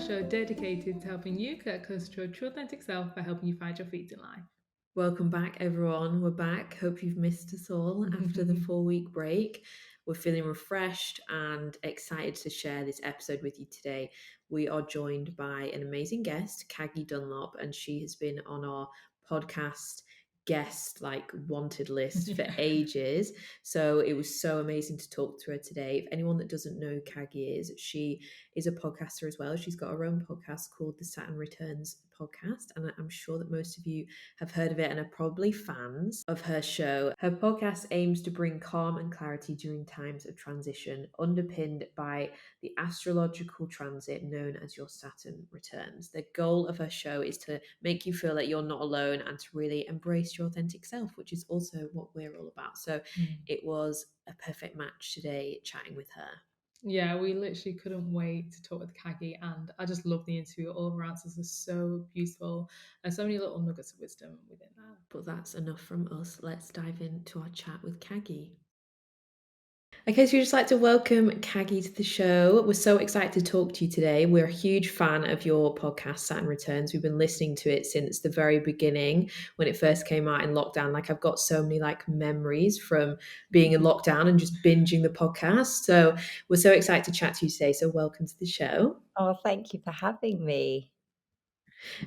show dedicated to helping you get closer to your true authentic self by helping you find your feet in life. Welcome back, everyone. We're back. Hope you've missed us all after the 4-week break. We're feeling refreshed and excited to share this episode with you today. We are joined by an amazing guest, Caggie Dunlop, and she has been on our podcast guest wanted list for ages. So it was so amazing to talk to her today. If anyone that doesn't know who Caggie is, she is a podcaster as well. She's got her own podcast called the Saturn Returns Podcast, and I'm sure that most of you have heard of it and are probably fans of her show. Her podcast aims to bring calm and clarity during times of transition, underpinned by the astrological transit known as your Saturn returns. The goal of her show is to make you feel that you're not alone and to really embrace your authentic self, which is also what we're all about. So it was a perfect match today chatting with her. Yeah, we literally couldn't wait to talk with Caggie, and I just love the interview. All of her answers are so beautiful and so many little nuggets of wisdom within that. But that's enough from us. Let's dive into our chat with Caggie. Okay, so we'd just like to welcome Caggie to the show. We're so excited to talk to you today. We're a huge fan of your podcast, Saturn Returns. We've been listening to it since the very beginning when it first came out in lockdown. I've got so many memories from being in lockdown and just binging the podcast. So we're so excited to chat to you today. So welcome to the show. Oh, thank you for having me.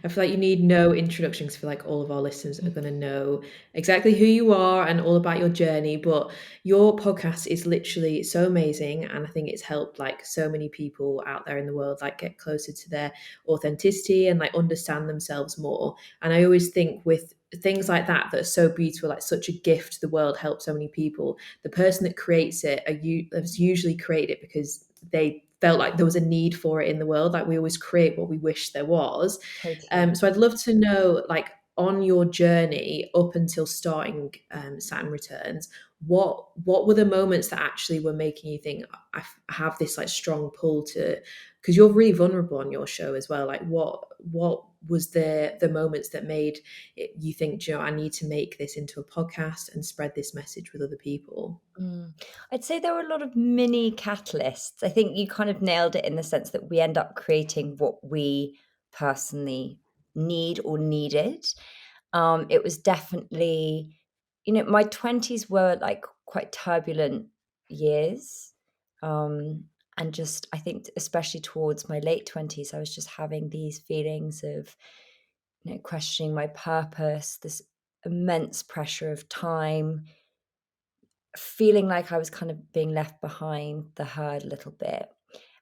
I feel like you need no introduction because I feel like all of our listeners are going to know exactly who you are and all about your journey. But your podcast is literally so amazing. And I think it's helped so many people out there in the world get closer to their authenticity and understand themselves more. And I always think with things like that are so beautiful, such a gift to the world, help so many people. The person that creates it has usually created it because they felt like there was a need for it in the world. We always create what we wish there was. Totally. So I'd love to know, on your journey up until starting Saturn Returns, what were the moments that actually were making you think I have this strong pull to, because you're really vulnerable on your show as well. What was the moments that made you think, I need to make this into a podcast and spread this message with other people? I'd say there were a lot of mini catalysts. I think you kind of nailed it in the sense that we end up creating what we personally need or needed. It was definitely, my 20s were quite turbulent years. And just, I think, especially towards my late 20s, I was just having these feelings of, questioning my purpose, this immense pressure of time, feeling like I was kind of being left behind the herd a little bit.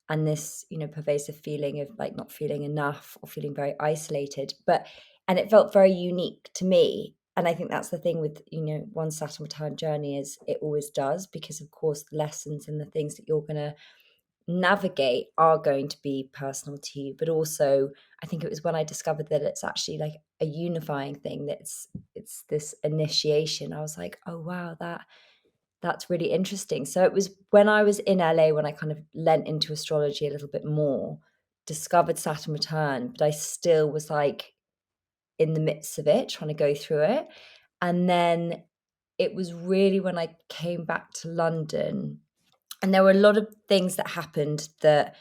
And this, pervasive feeling of not feeling enough or feeling very isolated. And it felt very unique to me. And I think that's the thing with, one Saturn return journey is it always does, because of course the lessons and the things that you're going to navigate are going to be personal to you. But also I think it was when I discovered that it's actually a unifying thing, that it's this initiation. I was like, oh wow, that's really interesting. So it was when I was in LA when I kind of lent into astrology a little bit more, discovered Saturn Return, but I still was in the midst of it, trying to go through it. And then it was really when I came back to London, and there were a lot of things that happened, that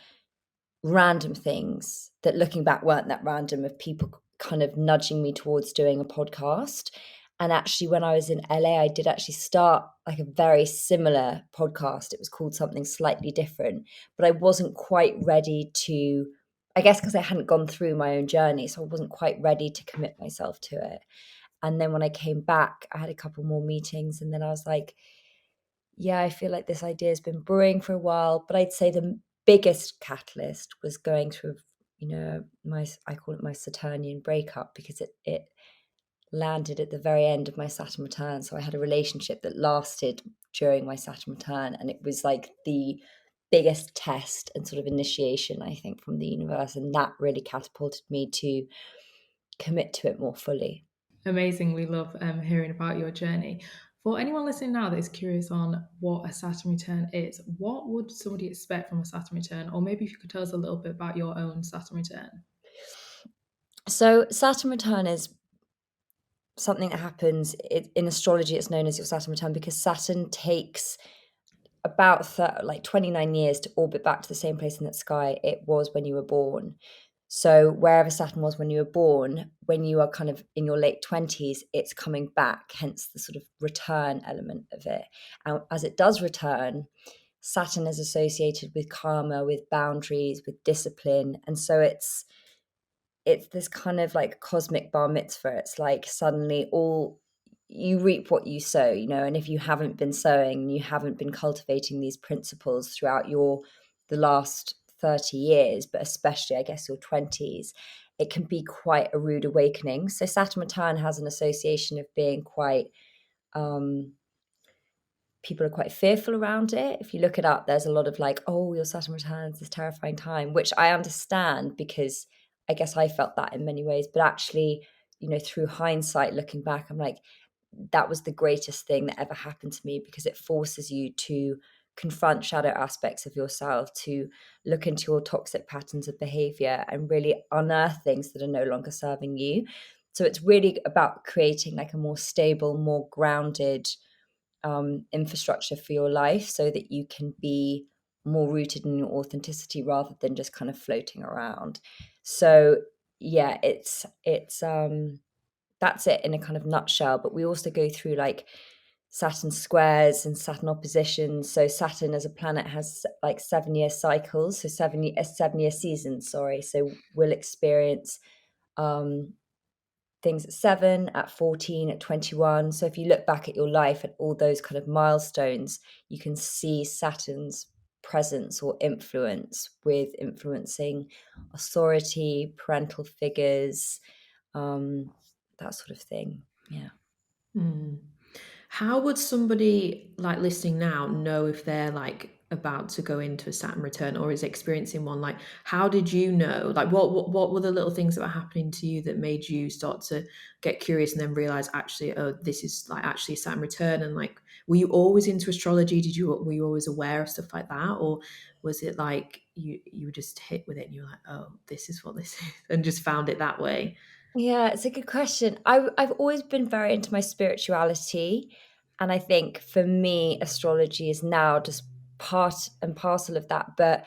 random things that looking back weren't that random, of people kind of nudging me towards doing a podcast. And actually, when I was in LA, I did actually start a very similar podcast. It was called something slightly different, but I wasn't quite ready to, I guess because I hadn't gone through my own journey, so I wasn't quite ready to commit myself to it. And then when I came back, I had a couple more meetings, and then I was like, yeah, I feel like this idea has been brewing for a while. But I'd say the biggest catalyst was going through, I call it my Saturnian breakup, because it landed at the very end of my Saturn return. So I had a relationship that lasted during my Saturn return, and it was the biggest test and sort of initiation, I think, from the universe, and that really catapulted me to commit to it more fully. Amazing. We love hearing about your journey. For anyone listening now that is curious on what a Saturn return is, what would somebody expect from a Saturn return? Or maybe if you could tell us a little bit about your own Saturn return. So Saturn return is something that happens in astrology. It's known as your Saturn return because Saturn takes about 29 years to orbit back to the same place in the sky it was when you were born. So wherever Saturn was when you were born, when you are kind of in your late 20s, it's coming back, hence the sort of return element of it. And as it does return, Saturn is associated with karma, with boundaries, with discipline. And so it's this kind of like cosmic bar mitzvah. It's like suddenly all you reap what you sow, you know, and if you haven't been sowing and you haven't been cultivating these principles throughout the last 30 years, but especially I guess your 20s, it can be quite a rude awakening. So Saturn return has an association of being quite people are quite fearful around it. If you look it up, there's a lot of like, oh, your Saturn returns, this terrifying time, which I understand because I guess I felt that in many ways. But actually, you know, through hindsight, looking back, I'm like, that was the greatest thing that ever happened to me because it forces you to confront shadow aspects of yourself, to look into your toxic patterns of behavior and really unearth things that are no longer serving you. So it's really about creating like a more stable, more grounded infrastructure for your life so that you can be more rooted in your authenticity rather than just kind of floating around. So yeah, it's that's it in a kind of nutshell. But we also go through like Saturn squares and Saturn oppositions. So Saturn as a planet has like 7-year cycles, so 7-year seasons, sorry. So we'll experience things at 7, at 14, at 21. So if you look back at your life at all those kind of milestones, you can see Saturn's presence or influence with influencing authority, parental figures, that sort of thing. Yeah. How would somebody like listening now know if they're like about to go into a Saturn return or is experiencing one? Like, how did you know? Like, what were the little things that were happening to you that made you start to get curious and then realize actually, oh, this is like actually a Saturn return? And like, were you always into astrology? Were you always aware of stuff like that, or was it like you were just hit with it and you were like, oh, this is what this is, and just found it that way? Yeah, it's a good question. I've always been very into my spirituality. And I think for me, astrology is now just part and parcel of that. But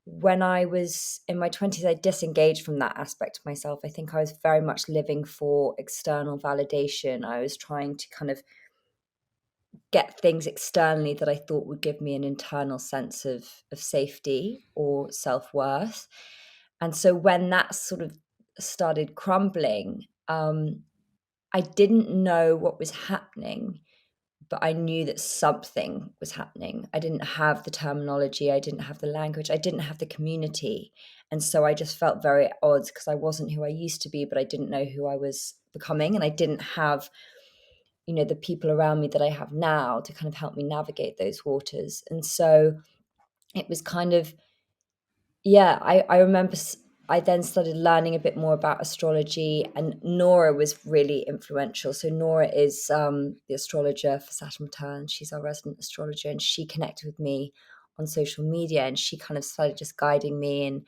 when I was in my 20s, I disengaged from that aspect of myself. I think I was very much living for external validation. I was trying to kind of get things externally that I thought would give me an internal sense of safety or self-worth. And so when that sort of started crumbling, I didn't know what was happening, but I knew that something was happening. I didn't have the terminology, I didn't have the language, I didn't have the community. And so I just felt very at odds because I wasn't who I used to be, but I didn't know who I was becoming. And I didn't have, you know, the people around me that I have now to kind of help me navigate those waters. And so it was kind of, yeah, I remember I then started learning a bit more about astrology, and Nora was really influential. So Nora is the astrologer for Saturn Return. She's our resident astrologer, and she connected with me on social media, and she kind of started just guiding me, and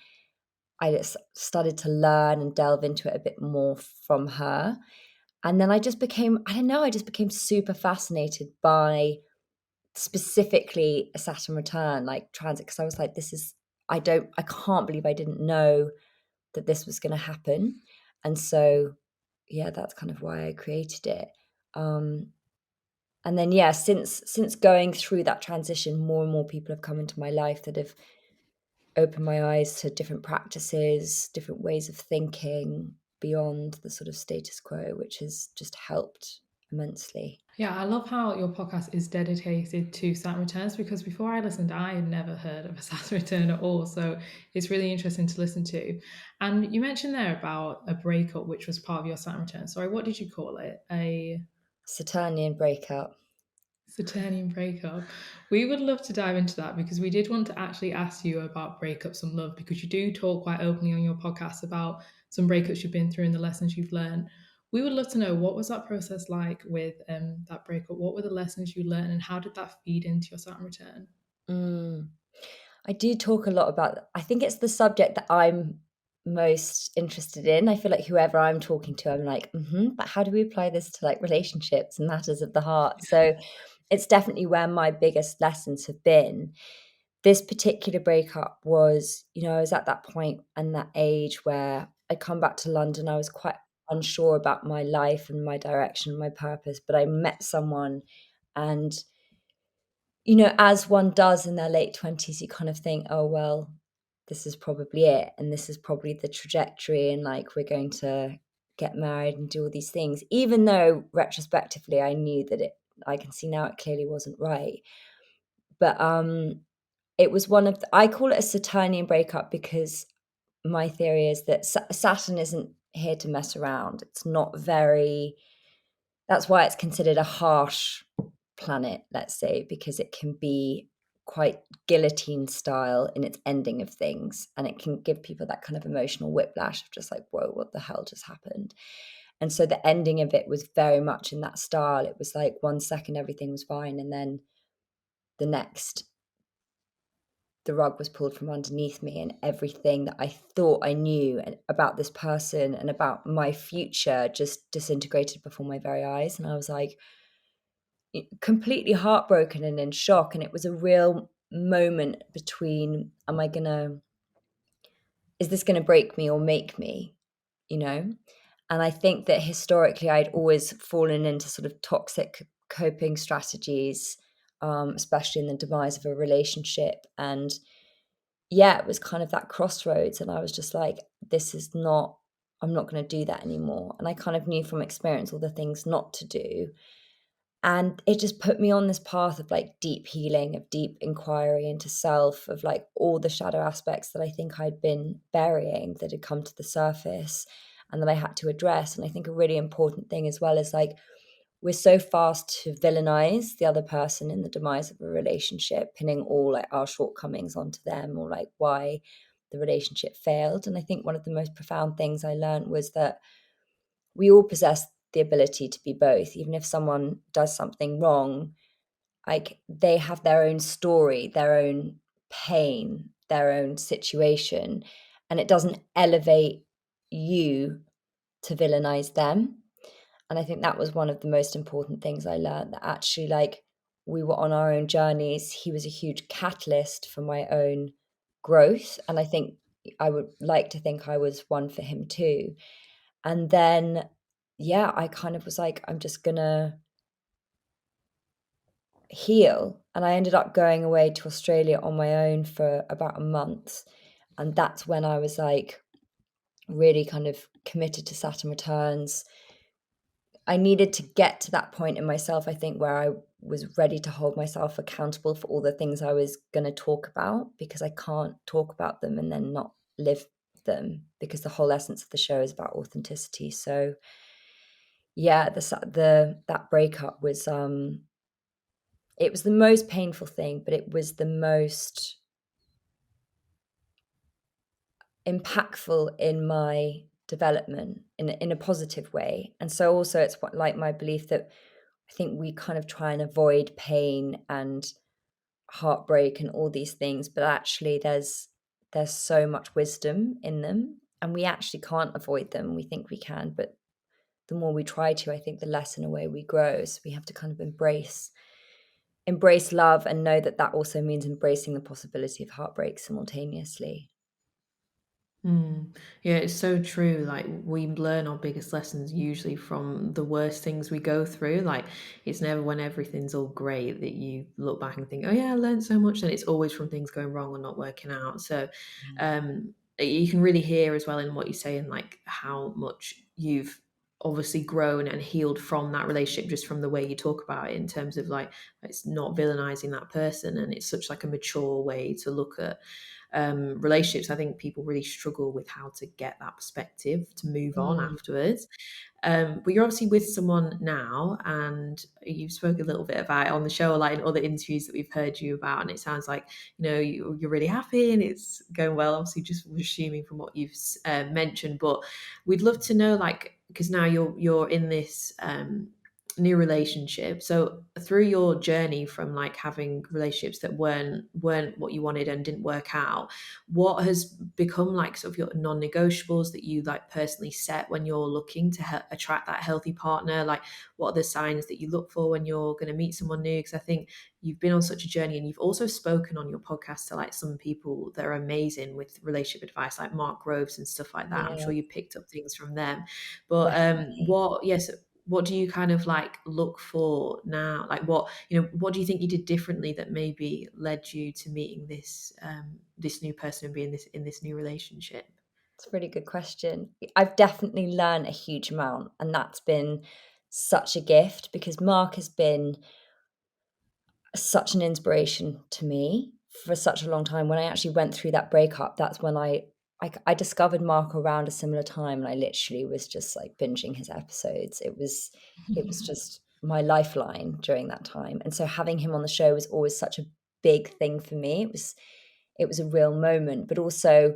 I just started to learn and delve into it a bit more from her. And then I just became, I don't know, I just became super fascinated by specifically a Saturn return, like transit, because I was like, I can't believe I didn't know that this was going to happen. And so, yeah, that's kind of why I created it. And then, yeah, since going through that transition, more and more people have come into my life that have opened my eyes to different practices, different ways of thinking beyond the sort of status quo, which has just helped immensely. Yeah, I love how your podcast is dedicated to Saturn returns because before I listened, I had never heard of a Saturn return at all. So it's really interesting to listen to. And you mentioned there about a breakup, which was part of your Saturn return. Sorry, what did you call it? A Saturnian breakup. Saturnian breakup. We would love to dive into that because we did want to actually ask you about breakups and love because you do talk quite openly on your podcast about some breakups you've been through and the lessons you've learned. We would love to know what was that process like with that breakup? What were the lessons you learned and how did that feed into your Saturn return? I do talk a lot about, I think it's the subject that I'm most interested in. I feel like whoever I'm talking to, I'm like, but how do we apply this to like relationships and matters of the heart? So it's definitely where my biggest lessons have been. this particular breakup was, I was at that point and that age where I'd come back to London. I was quite unsure about my life and my direction, my purpose, but I met someone, and, as one does in their late 20s, you kind of think, oh, well, this is probably it. And this is probably the trajectory. And like, we're going to get married and do all these things, even though retrospectively, I knew that I can see now it clearly wasn't right. But, it was I call it a Saturnian breakup because my theory is that Saturn isn't here to mess around. It's not that's why it's considered a harsh planet, let's say, because it can be quite guillotine style in its ending of things. And it can give people that kind of emotional whiplash of just like, whoa, what the hell just happened? And so the ending of it was very much in that style. It was like 1 second everything was fine, and then the next, the rug was pulled from underneath me, and everything that I thought I knew about this person and about my future just disintegrated before my very eyes. And I was like completely heartbroken and in shock. And it was a real moment between, is this going to break me or make me, And I think that historically I'd always fallen into sort of toxic coping strategies, especially in the demise of a relationship. And yeah, it was kind of that crossroads. And I was just like, I'm not going to do that anymore. And I kind of knew from experience all the things not to do. And it just put me on this path of like deep healing, of deep inquiry into self, of like all the shadow aspects that I think I'd been burying that had come to the surface and that I had to address. And I think a really important thing as well is like, we're so fast to villainize the other person in the demise of a relationship, pinning all like our shortcomings onto them or like why the relationship failed. And I think one of the most profound things I learned was that we all possess the ability to be both. Even if someone does something wrong, like they have their own story, their own pain, their own situation, and it doesn't elevate you to villainize them. And I think that was one of the most important things I learned, that actually like we were on our own journeys. He was a huge catalyst for my own growth, and I think I would like to think I was one for him too. And then yeah, I kind of was like, I'm just gonna heal. And I ended up going away to Australia on my own for about a month. And that's when I was like really kind of committed to Saturn Returns. I needed to get to that point in myself, I think, where I was ready to hold myself accountable for all the things I was going to talk about, because I can't talk about them and then not live them, because the whole essence of the show is about authenticity. So yeah, that breakup was it was the most painful thing, but it was the most impactful in my development in a positive way. And so also it's like my belief that I think we kind of try and avoid pain and heartbreak and all these things, but actually there's so much wisdom in them, and we actually can't avoid them. We think we can, but the more we try to, I think the less in a way we grow. So we have to kind of embrace love and know that also means embracing the possibility of heartbreak simultaneously. Yeah, it's so true. Like, we learn our biggest lessons usually from the worst things we go through. Like, it's never when everything's all great that you look back and think, oh yeah, I learned so much. And it's always from things going wrong or not working out. So you can really hear as well in what you're saying, like how much you've obviously grown and healed from that relationship, just from the way you talk about it, in terms of like, it's not villainizing that person. And it's such like a mature way to look at relationships. I think people really struggle with how to get that perspective to move on afterwards. But you're obviously with someone now, and you've spoken a little bit about it on the show, like in other interviews that we've heard you about, and it sounds like you're really happy and it's going well. Obviously, just assuming from what you've mentioned, but we'd love to know, like, because now you're in this new relationship. So through your journey from like having relationships that weren't what you wanted and didn't work out, what has become like sort of your non-negotiables that you like personally set when you're looking to attract that healthy partner? Like, what are the signs that you look for when you're going to meet someone new? Because I think you've been on such a journey, and you've also spoken on your podcast to like some people that are amazing with relationship advice, like Mark Groves and stuff like that. I'm Yeah, sure you picked up things from them. But definitely. what do you kind of like look for now? Like, what do you think you did differently that maybe led you to meeting this new person and being in this new relationship? It's a really good question. I've definitely learned a huge amount, and that's been such a gift because Mark has been such an inspiration to me for such a long time. When I actually went through that breakup, that's when I discovered Mark around a similar time, and I literally was just like binging his episodes. It was just my lifeline during that time, and so having him on the show was always such a big thing for me. It was a real moment, but also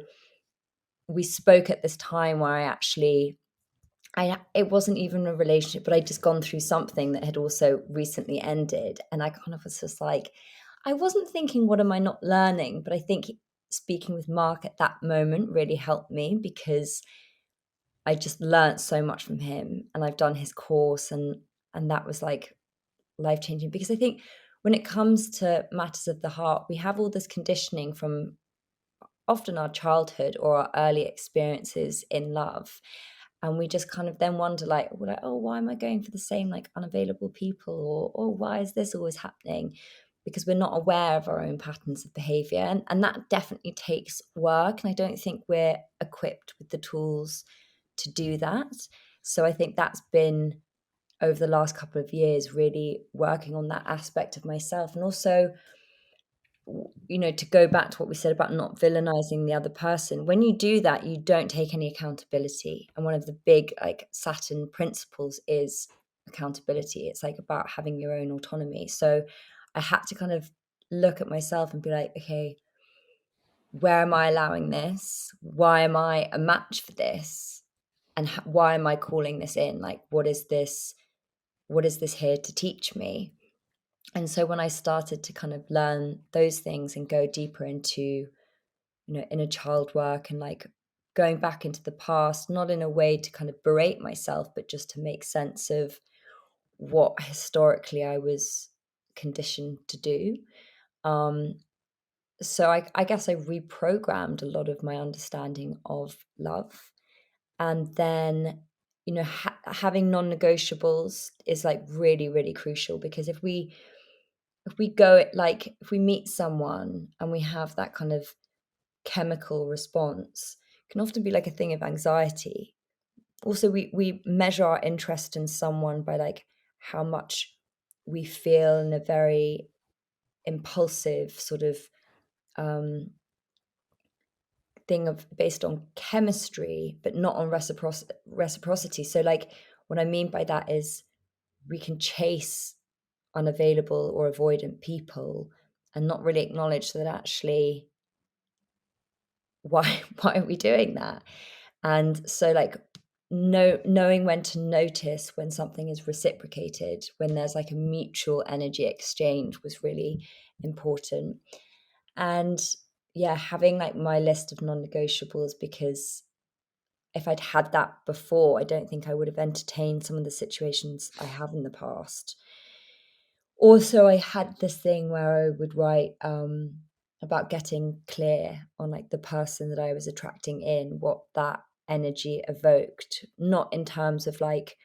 we spoke at this time where it wasn't even a relationship, but I'd just gone through something that had also recently ended. And I kind of was just like, I wasn't thinking, what am I not learning? But I think speaking with Mark at that moment really helped me because I just learned so much from him, and I've done his course, and that was like life changing because I think when it comes to matters of the heart, we have all this conditioning from often our childhood or our early experiences in love, and we just kind of then wonder like, we're like, oh, why am I going for the same like unavailable people, or oh, why is this always happening? Because we're not aware of our own patterns of behavior, and that definitely takes work, and I don't think we're equipped with the tools to do that. So I think that's been over the last couple of years really working on that aspect of myself, and also, to go back to what we said about not villainizing the other person. When you do that, you don't take any accountability. And one of the big like Saturn principles is accountability. It's like about having your own autonomy. So I had to kind of look at myself and be like, okay, where am I allowing this? Why am I a match for this? And why am I calling this in? Like, what is this here to teach me? And so when I started to kind of learn those things and go deeper into, inner child work and like going back into the past, not in a way to kind of berate myself, but just to make sense of what historically I was conditioned to do. So I guess I reprogrammed a lot of my understanding of love. And then, having non-negotiables is like really, really crucial, because if we meet someone and we have that kind of chemical response, it can often be like a thing of anxiety. Also, we measure our interest in someone by like how much we feel in a very impulsive sort of thing of based on chemistry, but not on reciprocity. So like what I mean by that is we can chase unavailable or avoidant people and not really acknowledge that actually why are we doing that? And so like knowing when to notice when something is reciprocated, when there's like a mutual energy exchange, was really important. And yeah, having like my list of non-negotiables, because if I'd had that before, I don't think I would have entertained some of the situations I have in the past. Also, I had this thing where I would write about getting clear on like the person that I was attracting in, what that energy evoked, not in terms of like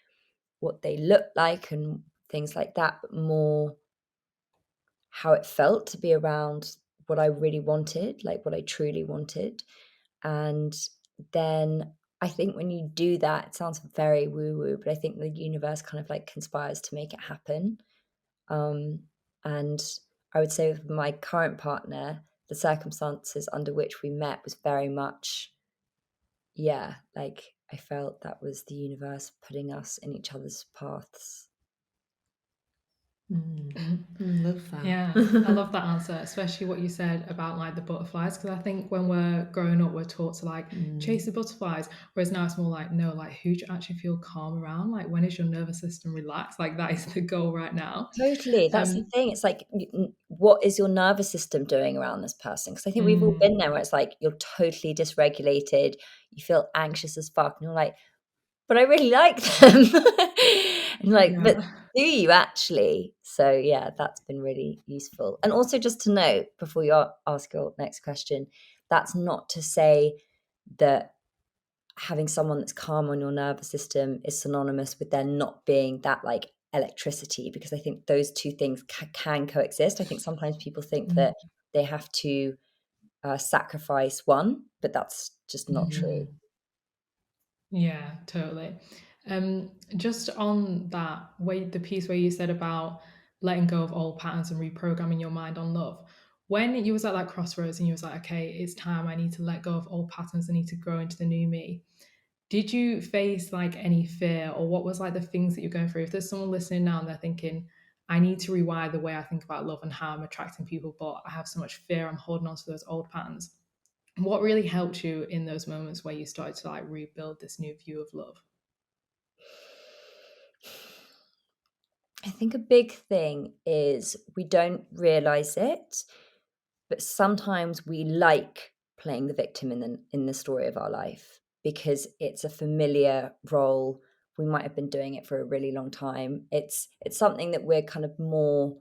what they looked like and things like that, but more how it felt to be around what I really wanted, like what I truly wanted. And then I think when you do that, it sounds very woo woo, but I think the universe kind of like conspires to make it happen. And I would say with my current partner, the circumstances under which we met was very much, yeah, like I felt that was the universe putting us in each other's paths. Love that. Yeah, I love that answer, especially what you said about like the butterflies, because I think when we're growing up, we're taught to like chase the butterflies, whereas now it's more like, no, like who do you actually feel calm around? Like when is your nervous system relaxed? Like that is the goal right now. Totally. That's the thing. It's like, what is your nervous system doing around this person? Because I think we've all been there where it's like you're totally dysregulated, you feel anxious as fuck, and you're like, but I really like them. And like, but Yeah. do you actually? So yeah, that's been really useful. And also just to note before you ask your next question, that's not to say that having someone that's calm on your nervous system is synonymous with there not being that like electricity, because I think those two things can coexist. I think sometimes people think that they have to sacrifice one, but that's just not true. Yeah, totally. Just on that way, the piece where you said about letting go of old patterns and reprogramming your mind on love. When you was at that crossroads and you was like, okay, it's time, I need to let go of old patterns, I need to grow into the new me. Did you face like any fear, or what was like the things that you're going through? If there's someone listening now and they're thinking, I need to rewire the way I think about love and how I'm attracting people, but I have so much fear, I'm holding on to those old patterns. What really helped you in those moments where you started to like rebuild this new view of love? I think a big thing is we don't realize it, but sometimes we like playing the victim in the story of our life because it's a familiar role. We might have been doing it for a really long time. It's something that we're kind of more,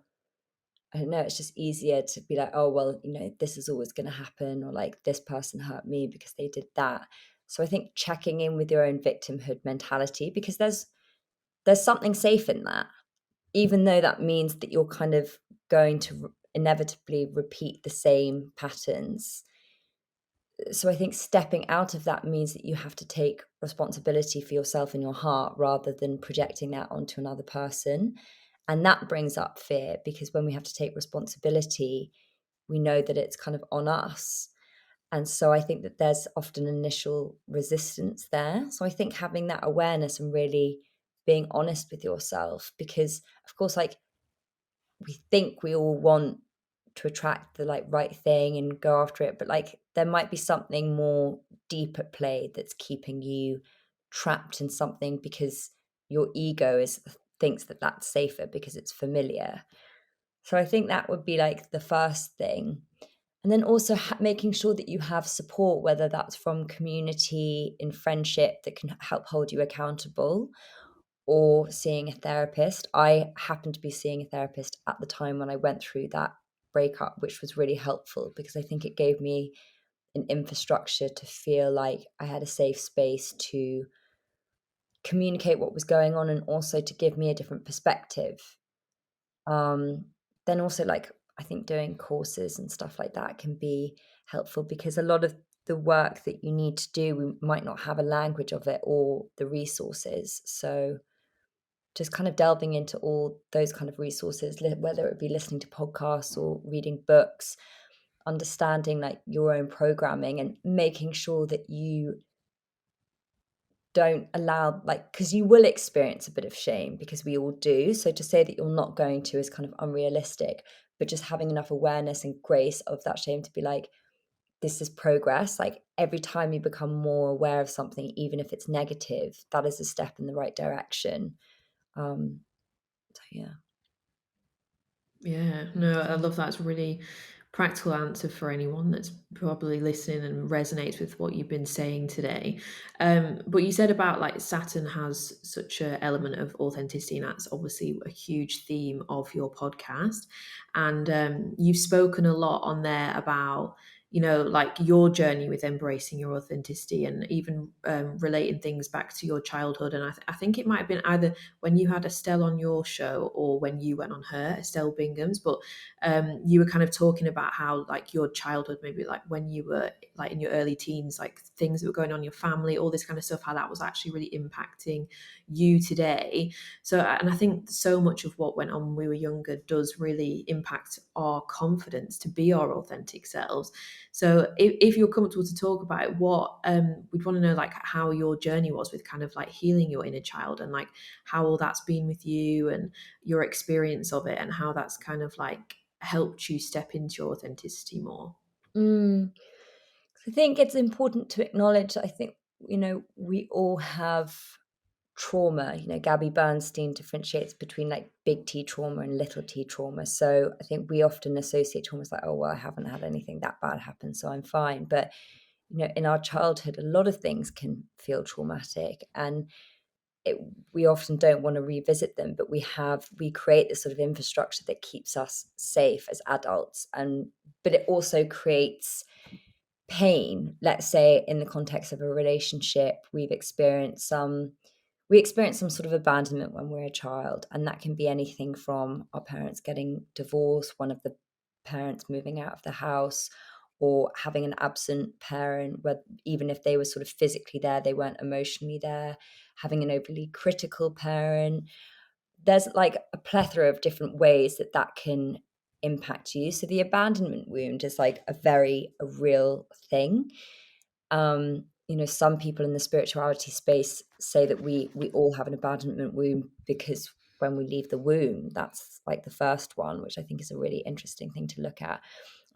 I don't know, it's just easier to be like, oh, well, you know, this is always going to happen, or like this person hurt me because they did that. So I think checking in with your own victimhood mentality, because there's something safe in that, even though that means that you're kind of going to inevitably repeat the same patterns. So I think stepping out of that means that you have to take responsibility for yourself and your heart rather than projecting that onto another person. And that brings up fear, because when we have to take responsibility, we know that it's kind of on us. And so I think that there's often initial resistance there. So I think having that awareness and really being honest with yourself, because of course, like, we think we all want to attract the like right thing and go after it, but like there might be something more deep at play that's keeping you trapped in something because your ego thinks that that's safer because it's familiar. So I think that would be like the first thing. And then also making sure that you have support, whether that's from community in friendship that can help hold you accountable, or seeing a therapist. I happened to be seeing a therapist at the time when I went through that breakup, which was really helpful because I think it gave me an infrastructure to feel like I had a safe space to communicate what was going on, and also to give me a different perspective. Then also, like, I think doing courses and stuff like that can be helpful, because a lot of the work that you need to do, we might not have a language of it or the resources. So just kind of delving into all those kind of resources, whether it be listening to podcasts or reading books, understanding like your own programming, and making sure that you don't allow, like, because you will experience a bit of shame, because we all do. So to say that you're not going to is kind of unrealistic, but just having enough awareness and grace of that shame to be like, this is progress. Like every time you become more aware of something, even if it's negative, that is a step in the right direction. So yeah. Yeah, no, I love that. It's a really practical answer for anyone that's probably listening and resonates with what you've been saying today. But you said about like Saturn has such an element of authenticity, and that's obviously a huge theme of your podcast. And you've spoken a lot on there about, you know, like your journey with embracing your authenticity, and even relating things back to your childhood. And I think it might have been either when you had Estelle on your show or when you went on her, Estelle Bingham's, but you were kind of talking about how like your childhood, maybe like when you were like in your early teens, like things that were going on in your family, all this kind of stuff, how that was actually really impacting you today. So, and I think so much of what went on when we were younger does really impact our confidence to be our authentic selves. So if you're comfortable to talk about it, what we'd want to know, like, how your journey was with kind of like healing your inner child, and like how all that's been with you and your experience of it, and how that's kind of like helped you step into your authenticity more. I think it's important to acknowledge, I think, we all have trauma. Gabby Bernstein differentiates between like big T trauma and little t trauma. So I think we often associate trauma as like, oh, well, I haven't had anything that bad happen, so I'm fine. But, in our childhood, a lot of things can feel traumatic, and we often don't want to revisit them, but we create this sort of infrastructure that keeps us safe as adults. But it also creates pain. Let's say in the context of a relationship, we experience some sort of abandonment when we're a child, and that can be anything from our parents getting divorced, one of the parents moving out of the house, or having an absent parent where even if they were sort of physically there, they weren't emotionally there, having an overly critical parent. There's like a plethora of different ways that can impact you. So the abandonment wound is like a real thing. Some people in the spirituality space say that we all have an abandonment wound, because when we leave the womb, that's like the first one, which I think is a really interesting thing to look at.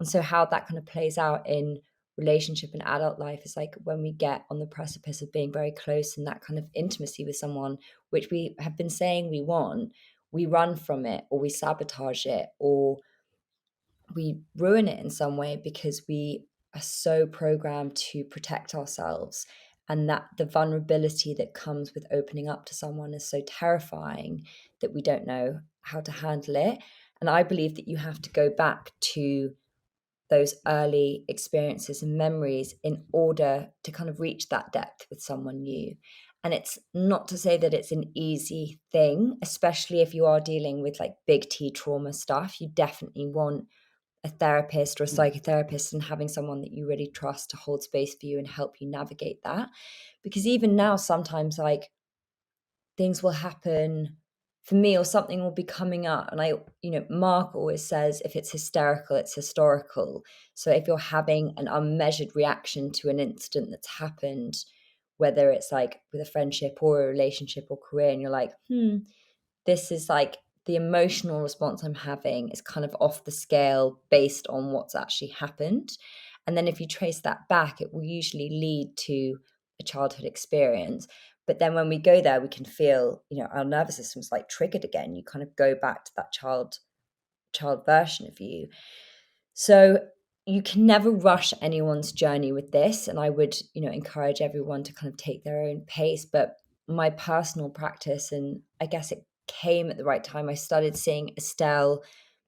And so how that kind of plays out in relationship and adult life is like when we get on the precipice of being very close and that kind of intimacy with someone, which we have been saying we want, we run from it, or we sabotage it, or we ruin it in some way, because we are so programmed to protect ourselves, and that the vulnerability that comes with opening up to someone is so terrifying that we don't know how to handle it. And I believe that you have to go back to those early experiences and memories in order to kind of reach that depth with someone new. And it's not to say that it's an easy thing, especially if you are dealing with like big T trauma stuff. You definitely want a therapist or a psychotherapist, and having someone that you really trust to hold space for you and help you navigate that. Because even now, sometimes like things will happen for me, or something will be coming up, and Mark always says, if it's hysterical, it's historical. So if you're having an unmeasured reaction to an incident that's happened, whether it's like with a friendship or a relationship or career, and you're like, this is like the emotional response I'm having is kind of off the scale based on what's actually happened. And then if you trace that back, it will usually lead to a childhood experience. But then when we go there, we can feel, our nervous system's like triggered again. You kind of go back to that child version of you. So you can never rush anyone's journey with this. And I would, encourage everyone to kind of take their own pace. But my personal practice, and I guess it came at the right time, I started seeing Estelle.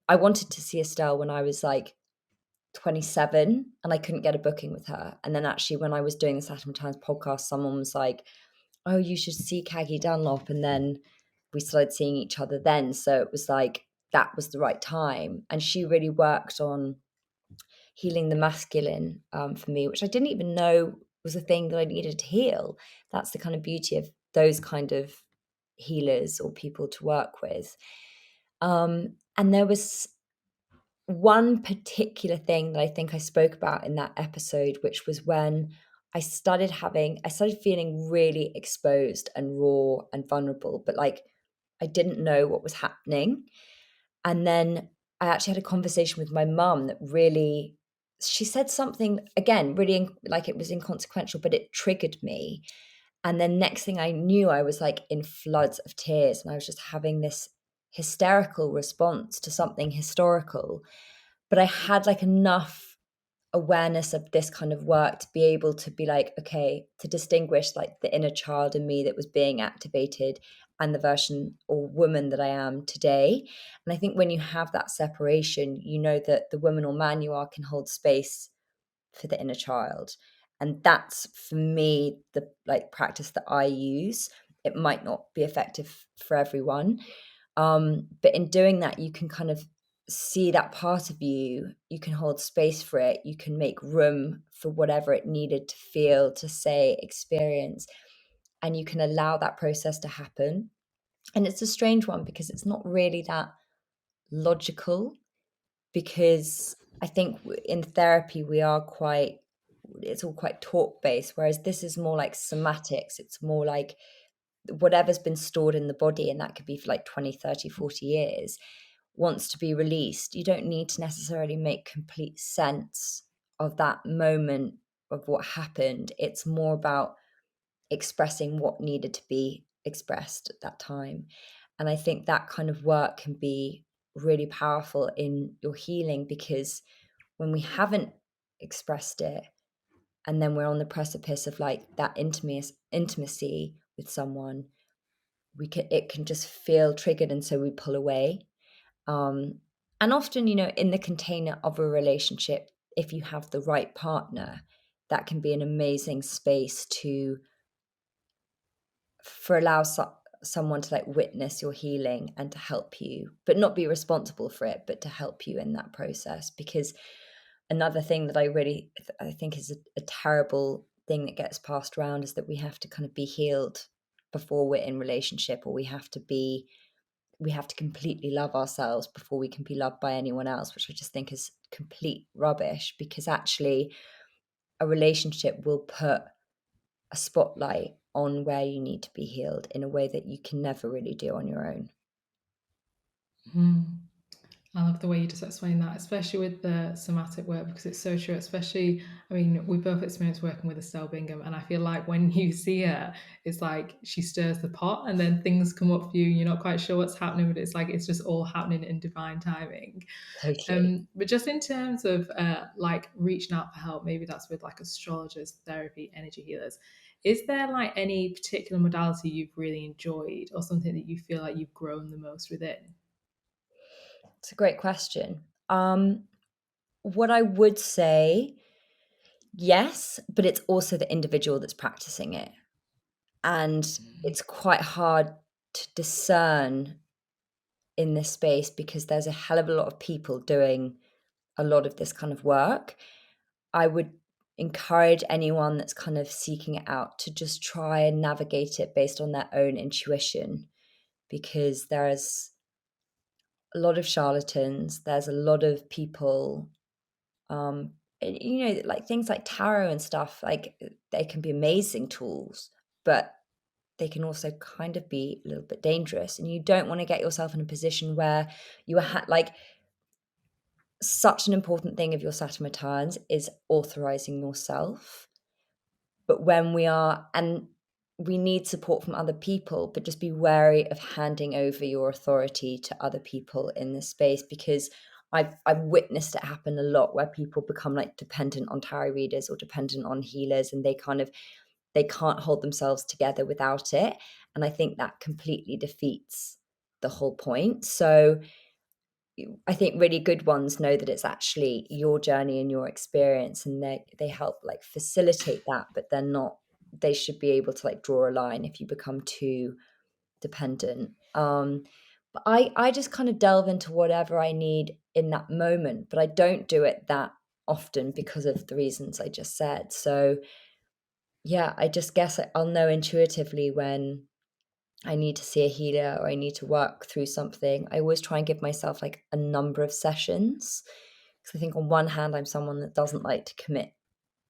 I wanted to see Estelle when I was like 27, and I couldn't get a booking with her. And then actually when I was doing the Saturn Returns podcast, someone was like, oh, you should see Caggie Dunlop. And then we started seeing each other then. So it was like, that was the right time. And she really worked on healing the masculine for me, which I didn't even know was a thing that I needed to heal. That's the kind of beauty of those kind of healers or people to work with. And there was one particular thing that I think I spoke about in that episode, which was when I started feeling really exposed and raw and vulnerable, but like I didn't know what was happening. And then I actually had a conversation with my mum that really, she said something, again, really like it was inconsequential, but it triggered me. And then next thing I knew, I was like in floods of tears, and I was just having this hysterical response to something historical. But I had like enough awareness of this kind of work to be able to be like, okay, to distinguish like the inner child in me that was being activated and the version or woman that I am today. And I think when you have that separation, you know that the woman or man you are can hold space for the inner child. And that's for me the like practice that I use. It might not be effective for everyone, but in doing that, you can kind of see that part of you. You can hold space for it. You can make room for whatever it needed to feel, to say, experience, and you can allow that process to happen. And it's a strange one because it's not really that logical. because I think in therapy it's all quite talk based, whereas this is more like somatics. It's more like whatever's been stored in the body, and that could be for like 20, 30, 40 years, wants to be released. You don't need to necessarily make complete sense of that moment of what happened. It's more about expressing what needed to be expressed at that time. And I think that kind of work can be really powerful in your healing, because when we haven't expressed it, and then we're on the precipice of like that intimacy with someone, it can just feel triggered, and so we pull away. And often, in the container of a relationship, if you have the right partner, that can be an amazing space for allow someone to like witness your healing and to help you, but not be responsible for it, but to help you in that process. Because another thing that I think is a terrible thing that gets passed around is that we have to kind of be healed before we're in relationship, or we have to completely love ourselves before we can be loved by anyone else, which I just think is complete rubbish, because actually a relationship will put a spotlight on where you need to be healed in a way that you can never really do on your own. I love the way you just explain that, especially with the somatic work, because it's so true. Especially, I mean, we both experienced working with Estelle Bingham, and I feel like when you see her, it's like she stirs the pot, and then things come up for you. You're not quite sure what's happening, but it's like it's just all happening in divine timing. Totally. But just in terms of like reaching out for help, maybe that's with like astrologers, therapy, energy healers. Is there like any particular modality you've really enjoyed, or something that you feel like you've grown the most within? It's a great question. What I would say, yes, but it's also the individual that's practicing it. And it's quite hard to discern in this space, because there's a hell of a lot of people doing a lot of this kind of work. I would encourage anyone that's kind of seeking it out to just try and navigate it based on their own intuition, because there's a lot of charlatans. There's a lot of people, like things like tarot and stuff, like they can be amazing tools, but they can also kind of be a little bit dangerous. And you don't want to get yourself in a position where you like, such an important thing of your Saturn returns is authorizing yourself. But when we need support from other people, but just be wary of handing over your authority to other people in this space, because I've witnessed it happen a lot, where people become like dependent on tarot readers or dependent on healers, and they can't hold themselves together without it. And I think that completely defeats the whole point. So I think really good ones know that it's actually your journey and your experience, and they help like facilitate that, but they should be able to like draw a line if you become too dependent. But I just kind of delve into whatever I need in that moment, but I don't do it that often because of the reasons I just said. So yeah, I just guess I'll know intuitively when I need to see a healer or I need to work through something. I always try and give myself like a number of sessions, because I think on one hand, I'm someone that doesn't like to commit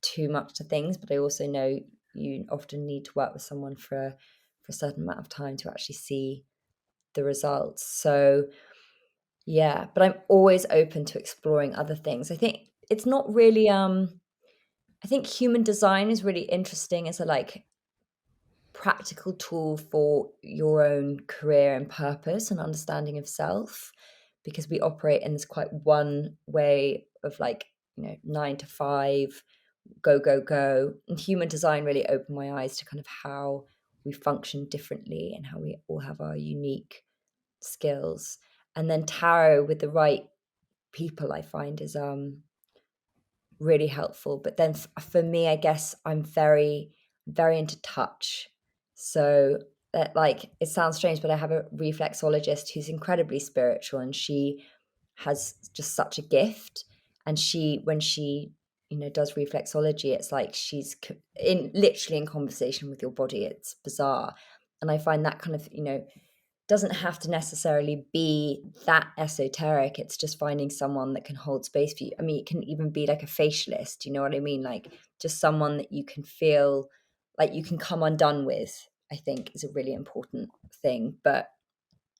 too much to things, but I also know you often need to work with someone for a certain amount of time to actually see the results. So yeah, but I'm always open to exploring other things. I think it's not really I think human design is really interesting as a like practical tool for your own career and purpose and understanding of self, because we operate in this quite one way of like 9 to 5, go go go. And human design really opened my eyes to kind of how we function differently and how we all have our unique skills. And then tarot with the right people, I find, is really helpful. But then for me, I guess I'm very very into touch. So that, like, it sounds strange, but I have a reflexologist who's incredibly spiritual, and she has just such a gift. And when she does reflexology, it's like she's literally in conversation with your body. It's bizarre. And I find that kind of doesn't have to necessarily be that esoteric. It's just finding someone that can hold space for you. I mean, it can even be like a facialist, you know what I mean? Like just someone that you can feel like you can come undone with, I think is a really important thing. But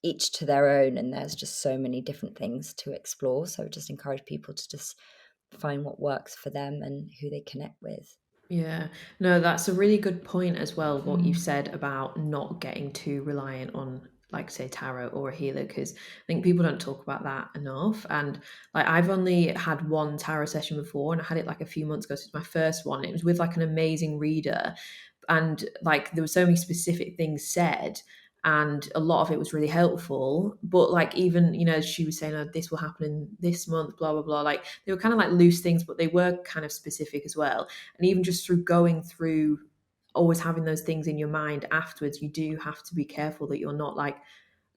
each to their own, and there's just so many different things to explore. So I would just encourage people to just find what works for them and who they connect with. Yeah, no, that's a really good point as well, what you've Mm. said about not getting too reliant on, like, say, tarot or a healer, because I think people don't talk about that enough. And like, I've only had one tarot session before, and I had it like a few months ago. So it's my first one. It was with like an amazing reader, and like there were so many specific things said, and a lot of it was really helpful. But like, even, you know, she was saying, oh, this will happen in this month, blah blah blah. Like, they were kind of like loose things, but they were kind of specific as well. And even just through going through always having those things in your mind afterwards, you do have to be careful that you're not like,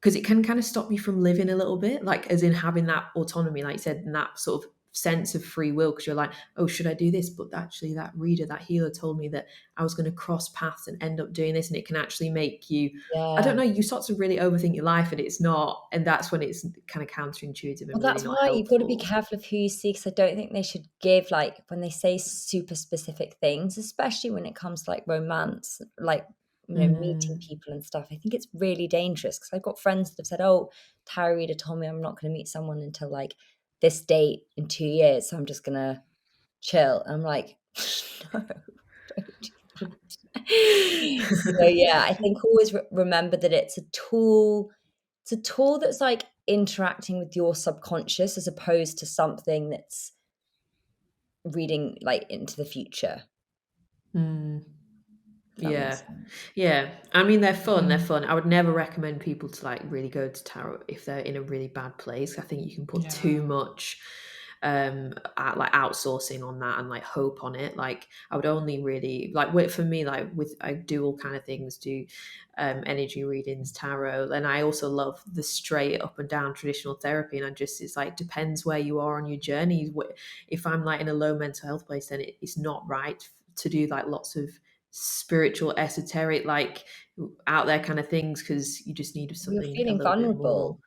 because it can kind of stop you from living a little bit, like as in having that autonomy, like you said, and that sort of sense of free will, because you're like, oh, should I do this? But actually that reader, that healer told me that I was going to cross paths and end up doing this. And it can actually make you, I don't Yeah. know, you start to really overthink your life, and it's not, and that's when it's kind of counterintuitive Well, and really that's not why you've got to be helpful. careful of who you see, because I don't think they should give, like, when they say super specific things, especially when it comes to like romance, like, you know, meeting Mm. people and stuff. I think it's really dangerous because I've got friends that have said, oh, tarot reader told me I'm not going to meet someone until like this date in 2 years. So I'm just going to chill. I'm like, no, don't do that. So yeah, I think always remember that it's a tool. It's a tool that's like interacting with your subconscious as opposed to something that's reading like into the future, Mm. if that Yeah. makes sense. Yeah. I mean, they're fun. They're Mm. fun. I would never recommend people to like really go to tarot if they're in a really bad place. I think you can put too Yeah. much like outsourcing on that and like hope on it. Like, I would only really like, for me, like, with, I do all kind of things, do energy readings, tarot, and I also love the straight up and down traditional therapy. And I just, it's like, depends where you are on your journey. If I'm like in a low mental health place, then it's not right to do like lots of spiritual, esoteric, like out there kind of things, because you just need You're something a feeling little bit more. vulnerable.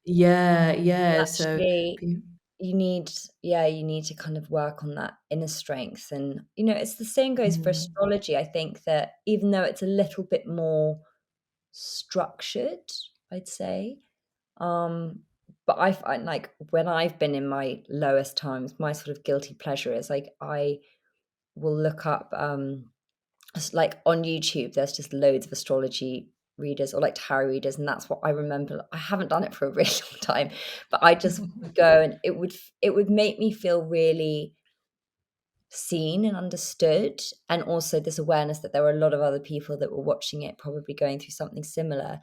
Yeah, so Actually, pe- you need, yeah, you need to kind of work on that inner strength. And, you know, it's the same goes for mm, astrology. I think that even though it's a little bit more structured, I'd say, um, but I find like when I've been in my lowest times, my sort of guilty pleasure is like I will look up like on YouTube, there's just loads of astrology readers or like tarot readers, and that's what I remember. I haven't done it for a really long time, but I just would go and it would make me feel really seen and understood, and also this awareness that there were a lot of other people that were watching it, probably going through something similar.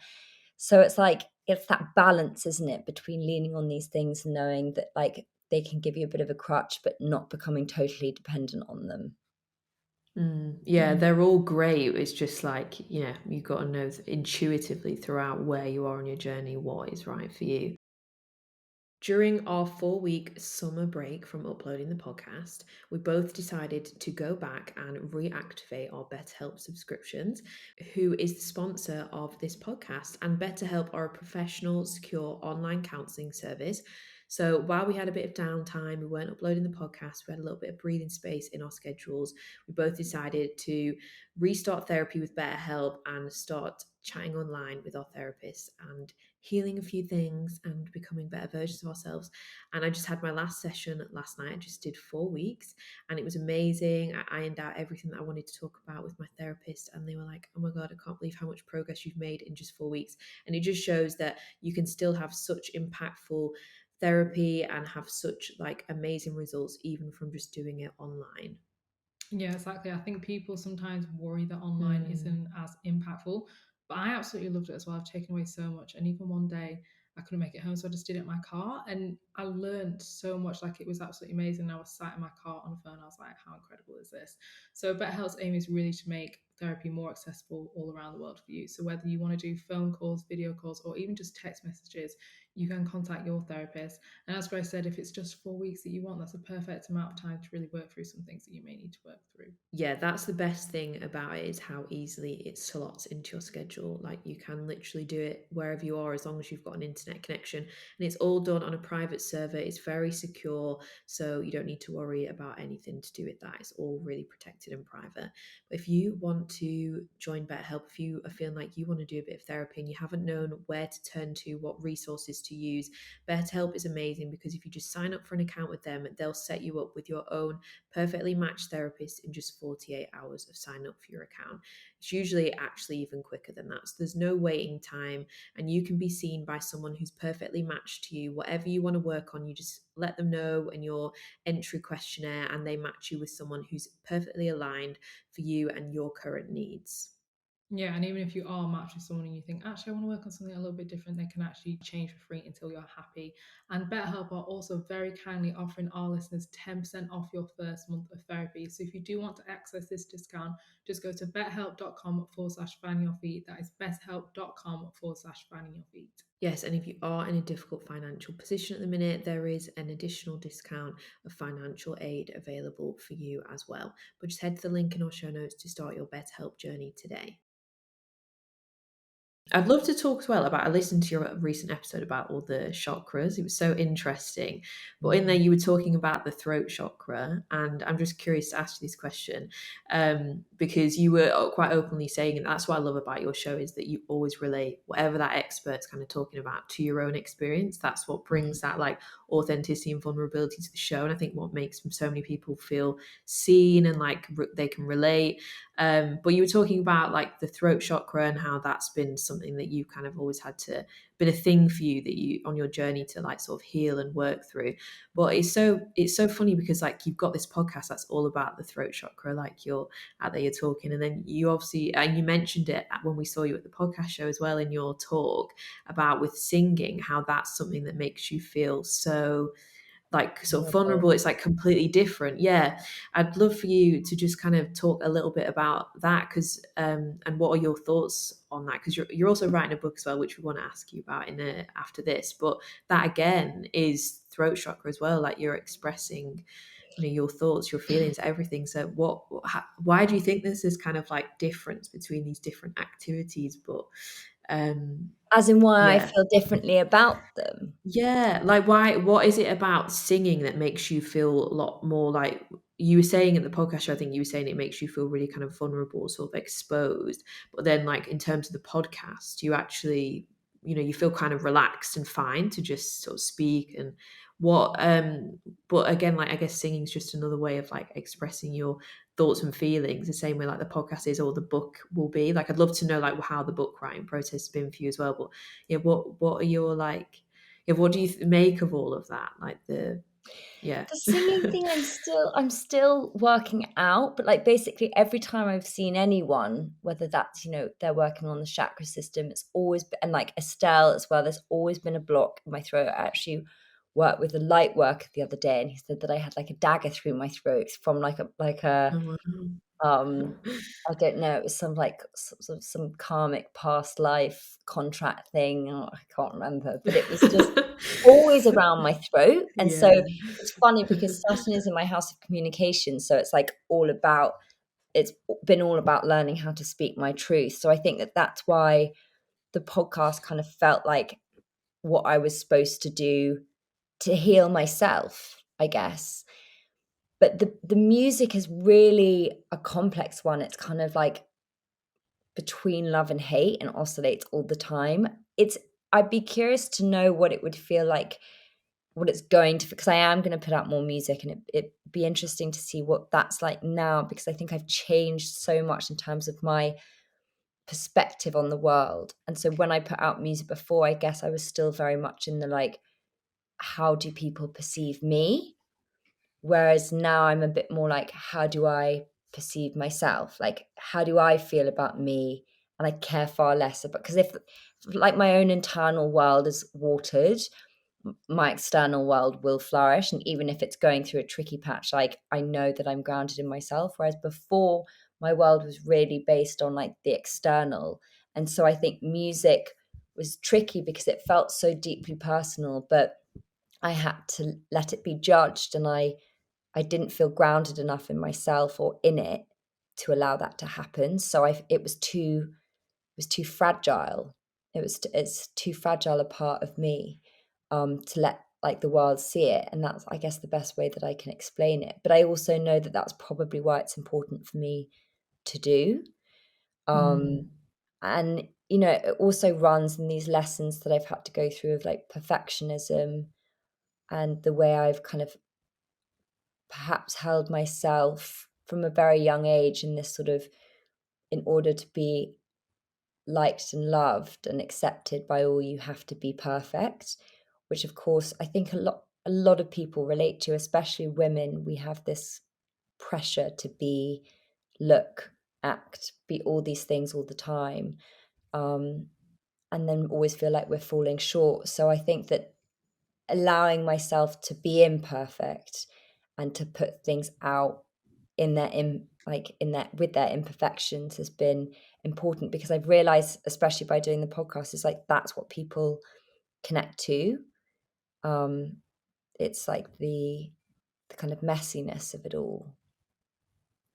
So it's like it's that balance, isn't it, between leaning on these things and knowing that like they can give you a bit of a crutch, but not becoming totally dependent on them. yeah, Mm. they're all great. It's just like, yeah, you got to know intuitively throughout where you are on your journey what is right for you. During our 4 week summer break from uploading the podcast, we both decided to go back and reactivate our BetterHelp subscriptions, who is the sponsor of this podcast. And BetterHelp are a professional, secure online counselling service. So while we had a bit of downtime, we weren't uploading the podcast, we had a little bit of breathing space in our schedules, we both decided to restart therapy with BetterHelp and start chatting online with our therapists and healing a few things and becoming better versions of ourselves. And I just had my last session last night. I just did 4 weeks and it was amazing. I ironed out everything that I wanted to talk about with my therapist, and they were like, oh my God, I can't believe how much progress you've made in just 4 weeks. And it just shows that you can still have such impactful therapy and have such like amazing results even from just doing it online. Yeah, exactly. I think people sometimes worry that online Mm. isn't as impactful, but I absolutely loved it as well. I've taken away so much. And even one day I couldn't make it home, so I just did it in my car and I learned so much. Like it was absolutely amazing. I was sat in my car on the phone. I was like, how incredible is this? So BetterHelp's aim is really to make therapy more accessible all around the world for you. So whether you want to do phone calls, video calls, or even just text messages, you can contact your therapist. And as Grace said, if it's just 4 weeks that you want, that's a perfect amount of time to really work through some things that you may need to work through. Yeah, that's the best thing about it, is how easily it slots into your schedule. Like, you can literally do it wherever you are, as long as you've got an internet connection, and it's all done on a private server. It's very secure, so you don't need to worry about anything to do with that. It's all really protected and private. But if you want to join BetterHelp, if you are feeling like you want to do a bit of therapy and you haven't known where to turn to, what resources to use, BetterHelp is amazing, because if you just sign up for an account with them, they'll set you up with your own perfectly matched therapist in just 48 hours of signing up for your account. It's usually actually even quicker than that. So there's no waiting time, and you can be seen by someone who's perfectly matched to you. Whatever you want to work on, you just let them know in your entry questionnaire, and they match you with someone who's perfectly aligned for you and your current needs. Yeah, and even if you are matched with someone and you think, actually, I want to work on something a little bit different, they can actually change for free until you're happy. And BetterHelp are also very kindly offering our listeners 10% off your first month of therapy. So if you do want to access this discount, just go to betterhelp.com/findingyourfeet. That is betterhelp.com/findingyourfeet. Yes, and if you are in a difficult financial position at the minute, there is an additional discount of financial aid available for you as well. But just head to the link in our show notes to start your BetterHelp journey today. I'd love to talk as well about, I listened to your recent episode about all the chakras. It was so interesting. But in there, you were talking about the throat chakra. And I'm just curious to ask you this question, because you were quite openly saying, and that's what I love about your show, is that you always relate whatever that expert's kind of talking about to your own experience. That's what brings that like authenticity and vulnerability to the show. And I think what makes so many people feel seen and like they can relate. But you were talking about like the throat chakra and how that's been something that you kind of always had to been a thing for you, that you on your journey to like sort of heal and work through. But it's so funny, because like you've got this podcast that's all about the throat chakra, like you're out there, you're talking, and then you obviously, and you mentioned it when we saw you at the podcast show as well in your talk about with singing, how that's something that makes you feel so like sort of vulnerable. It's like completely different. Yeah, I'd love for you to just kind of talk a little bit about that, because and what are your thoughts on that, because you're also writing a book as well, which we want to ask you about in after this. But that again is throat chakra as well, like you're expressing, you know, your thoughts, your feelings, everything. So why do you think there's this kind of like difference between these different activities? But As in why I yeah. feel differently about them. Yeah, like what is it about singing that makes you feel a lot more like, you were saying at the podcast show, I think you were saying it makes you feel really kind of vulnerable, sort of exposed. But then like in terms of the podcast, you actually, you know, you feel kind of relaxed and fine to just sort of speak. And what but again, like I guess singing is just another way of like expressing your thoughts and feelings, the same way like the podcast is, or the book will be. Like I'd love to know like how the book writing process has been for you as well. But yeah, what are your like, yeah, what do you make of all of that? Like the singing thing, I'm still working out, but like basically every time I've seen anyone, whether that's, you know, they're working on the chakra system, it's always been, and like Estelle as well, there's always been a block in my throat. I actually worked with a light worker the other day, and he said that I had like a dagger through my throat from like a oh, wow. I don't know, it was some like sort of some karmic past life contract thing. Oh, I can't remember, but it was just always around my throat. And so Yeah. it's funny because Saturn is in my house of communication. So it's like it's been all about learning how to speak my truth. So I think that that's why the podcast kind of felt like what I was supposed to do to heal myself, I guess. But the music is really a complex one. It's kind of like between love and hate and oscillates all the time. I'd be curious to know what it would feel like, what it's going to, because I am going to put out more music, and it'd be interesting to see what that's like now, because I think I've changed so much in terms of my perspective on the world. And so when I put out music before, I guess I was still very much in the like, how do people perceive me? Whereas now I'm a bit more like, how do I perceive myself? Like, how do I feel about me? And I care far less about, because if like my own internal world is watered, my external world will flourish. And even if it's going through a tricky patch, like I know that I'm grounded in myself. Whereas before, my world was really based on like the external. And so I think music was tricky because it felt so deeply personal, but I had to let it be judged, and I didn't feel grounded enough in myself or in it to allow that to happen. So it was too fragile. It's too fragile a part of me to let like the world see it, and that's, I guess, the best way that I can explain it. But I also know that that's probably why it's important for me to do. And it also runs in these lessons that I've had to go through of like perfectionism, and the way I've kind of perhaps held myself from a very young age in this sort of, in order to be liked and loved and accepted by all, you have to be perfect, which of course I think a lot of people relate to, especially women. We have this pressure to be, look, act, be all these things all the time, and then always feel like we're falling short. So I think that allowing myself to be imperfect and to put things out in their with their imperfections has been important, because I've realized, especially by doing the podcast, is like that's what people connect to. It's like the kind of messiness of it all.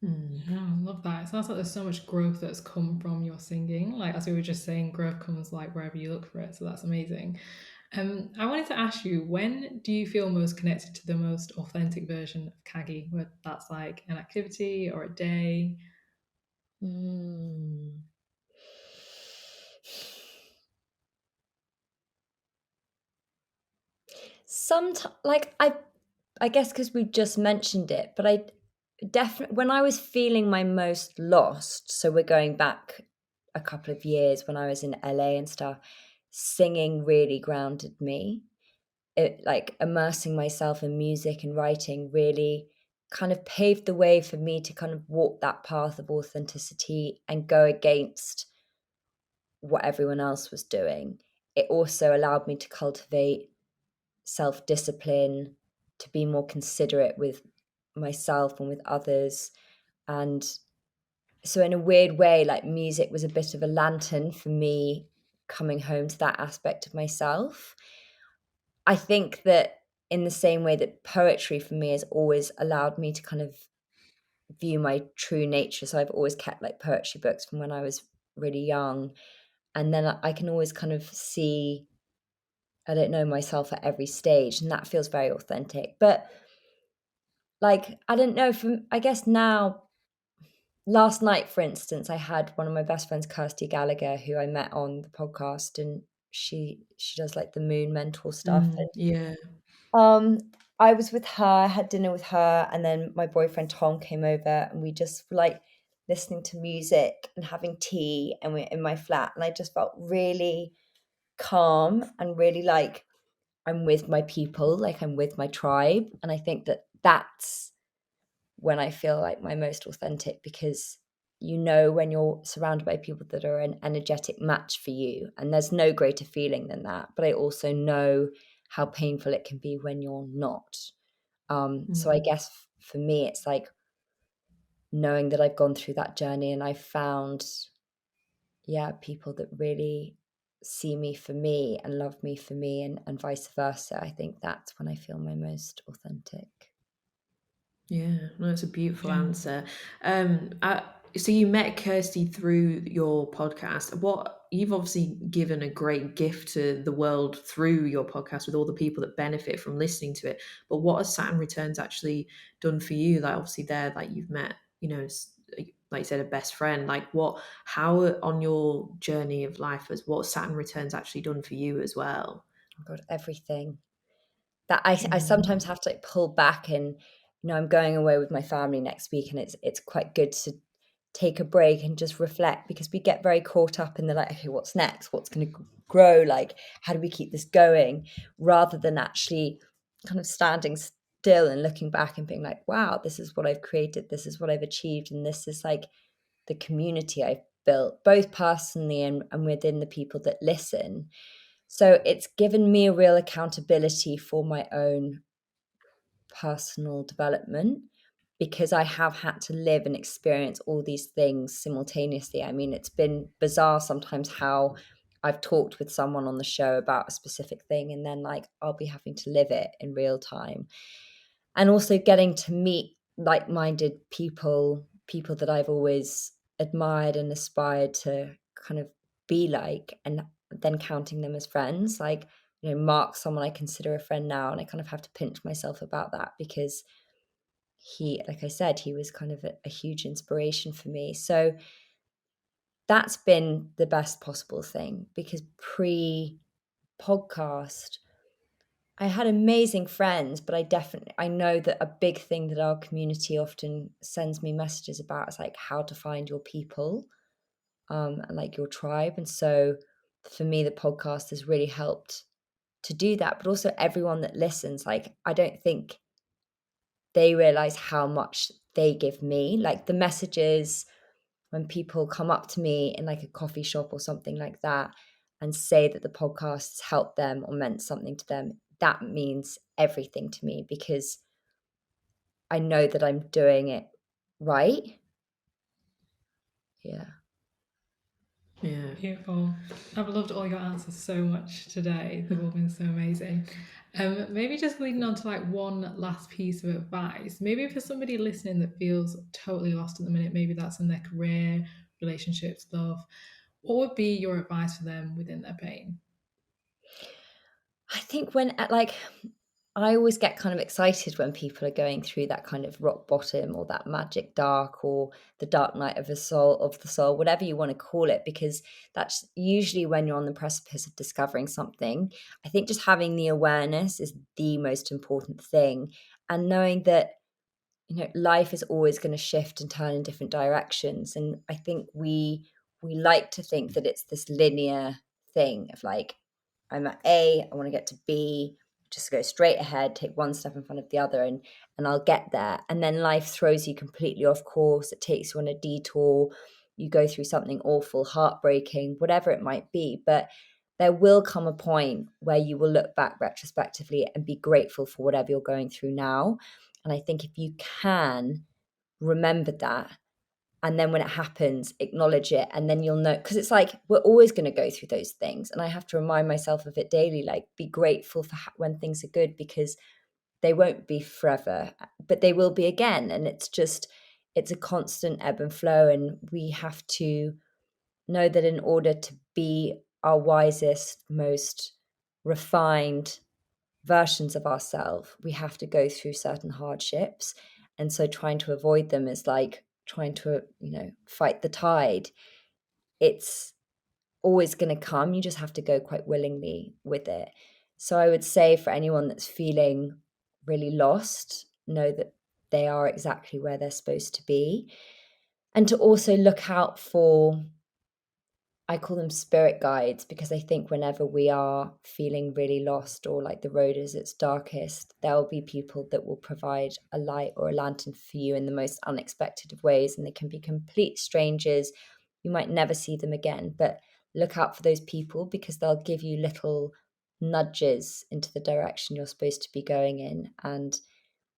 Yeah, I love that. It sounds like there's so much growth that's come from your singing. Like as we were just saying, growth comes like wherever you look for it. So that's amazing. I wanted to ask you, when do you feel most connected to the most authentic version of Caggie? Whether that's like an activity or a day? Sometimes, like I guess because we just mentioned it, but I definitely, when I was feeling my most lost, so we're going back a couple of years when I was in LA and stuff, singing really grounded me. It, like immersing myself in music and writing, really kind of paved the way for me to kind of walk that path of authenticity and go against what everyone else was doing. It also allowed me to cultivate self-discipline, to be more considerate with myself and with others. And so in a weird way, like music was a bit of a lantern for me coming home to that aspect of myself. I think that in the same way that poetry for me has always allowed me to kind of view my true nature. So I've always kept like poetry books from when I was really young. And then I can always kind of see, I don't know, myself at every stage. And that feels very authentic. But like, I don't know, I guess now, last night, for instance, I had one of my best friends, Kirsty Gallagher, who I met on the podcast, and she does like the moon mentor stuff. Yeah. I was with her, I had dinner with her, and then my boyfriend Tom came over, and we just were like listening to music and having tea, and we're in my flat, and I just felt really calm and really like I'm with my people, like I'm with my tribe. And I think that that's when I feel like my most authentic, because when you're surrounded by people that are an energetic match for you, and there's no greater feeling than that. But I also know how painful it can be when you're not. So I guess for me, it's like knowing that I've gone through that journey and I've found, people that really see me for me and love me for me, and vice versa. I think that's when I feel my most authentic. Yeah, no, it's a beautiful answer. So you met Kirsty through your podcast. You've obviously given a great gift to the world through your podcast with all the people that benefit from listening to it. But what has Saturn Returns actually done for you? Like obviously there, like you've met, like you said, a best friend. Like how on your journey of life what Saturn Returns actually done for you as well? Oh God, everything. That I sometimes have to like pull back, and I'm going away with my family next week, and it's quite good to take a break and just reflect, because we get very caught up in the like, okay, what's next? What's going to grow? Like, how do we keep this going? Rather than actually kind of standing still and looking back and being like, wow, this is what I've created. This is what I've achieved. And this is like the community I've built, both personally and within the people that listen. So it's given me a real accountability for my own personal development, because I have had to live and experience all these things simultaneously. I mean, it's been bizarre sometimes how I've talked with someone on the show about a specific thing, and then like I'll be having to live it in real time. And also getting to meet like-minded people that I've always admired and aspired to kind of be like, and then counting them as friends. Like, you know, Mark's someone I consider a friend now, and I kind of have to pinch myself about that because he, like I said, he was kind of a huge inspiration for me. So that's been the best possible thing, because pre-podcast, I had amazing friends, but I know that a big thing that our community often sends me messages about is like how to find your people, and like your tribe. And so for me, the podcast has really helped to do that. But also everyone that listens, like, I don't think they realize how much they give me. Like the messages when people come up to me in like a coffee shop or something like that and say that the podcast has helped them or meant something to them, that means everything to me, because I know that I'm doing it right. Yeah. Yeah. Beautiful. I've loved all your answers so much today. They've all been so amazing. Maybe just leading on to like one last piece of advice. Maybe for somebody listening that feels totally lost at the minute, maybe that's in their career, relationships, love. What would be your advice for them within their pain? I think I always get kind of excited when people are going through that kind of rock bottom or that magic dark or the dark night of the soul, whatever you want to call it, because that's usually when you're on the precipice of discovering something. I think just having the awareness is the most important thing, and knowing that, you know, life is always going to shift and turn in different directions. And I think we like to think that it's this linear thing of like, I'm at A, I want to get to B, just go straight ahead, take one step in front of the other, and I'll get there. And then life throws you completely off course. It takes you on a detour. You go through something awful, heartbreaking, whatever it might be. But there will come a point where you will look back retrospectively and be grateful for whatever you're going through now. And I think if you can remember that, and then when it happens, acknowledge it, and then you'll know, because it's like we're always going to go through those things, and I have to remind myself of it daily, like be grateful for when things are good, because they won't be forever, but they will be again. And it's a constant ebb and flow, and we have to know that in order to be our wisest, most refined versions of ourselves, we have to go through certain hardships. And so trying to avoid them is like trying to, you know, fight the tide. It's always going to come. You just have to go quite willingly with it. So I would say for anyone that's feeling really lost, know that they are exactly where they're supposed to be. And to also look out for, I call them spirit guides, because I think whenever we are feeling really lost or like the road is its darkest, there will be people that will provide a light or a lantern for you in the most unexpected of ways. And they can be complete strangers. You might never see them again, but look out for those people, because they'll give you little nudges into the direction you're supposed to be going in. And,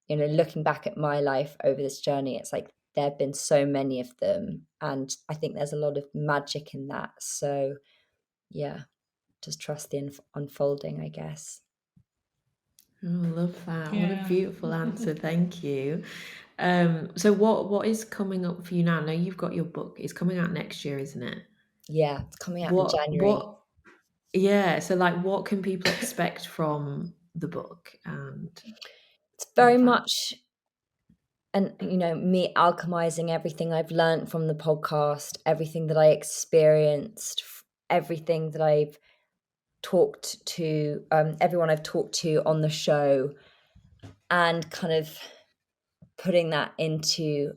you know, looking back at my life over this journey, it's like there have been so many of them, and I think there's a lot of magic in that. So yeah, just trust the unfolding, I guess. Oh, I love that. What a Yeah. beautiful answer. Thank you. So what is coming up for you now? I know you've got your book. It's coming out next year, isn't it? Yeah, it's coming out in January. Yeah, so like what can people expect from the book? And It's very much, and you know, me alchemizing everything I've learned from the podcast, everything that I experienced, everything that I've talked to, everyone I've talked to on the show, and kind of putting that into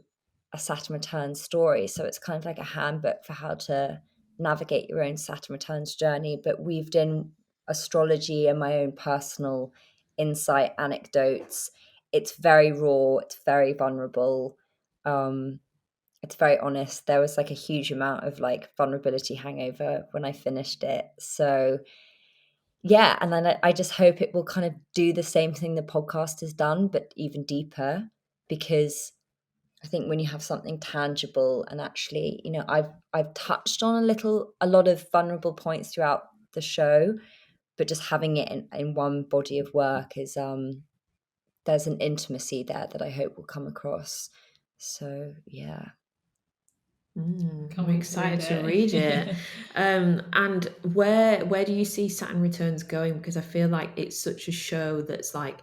a Saturn Returns story. So it's kind of like a handbook for how to navigate your own Saturn Returns journey, but weaved in astrology and my own personal insight, anecdotes. It's very raw, it's very vulnerable, it's very honest. There was like a huge amount of like vulnerability hangover when I finished it. So yeah, and then I just hope it will kind of do the same thing the podcast has done, but even deeper, because I think when you have something tangible, and actually, you know, I've touched on a lot of vulnerable points throughout the show, but just having it in one body of work is there's an intimacy there that I hope will come across. So yeah. Can't I'm wait excited to to read read it. it. And where do you see Saturn Returns going? Because I feel like it's such a show that's like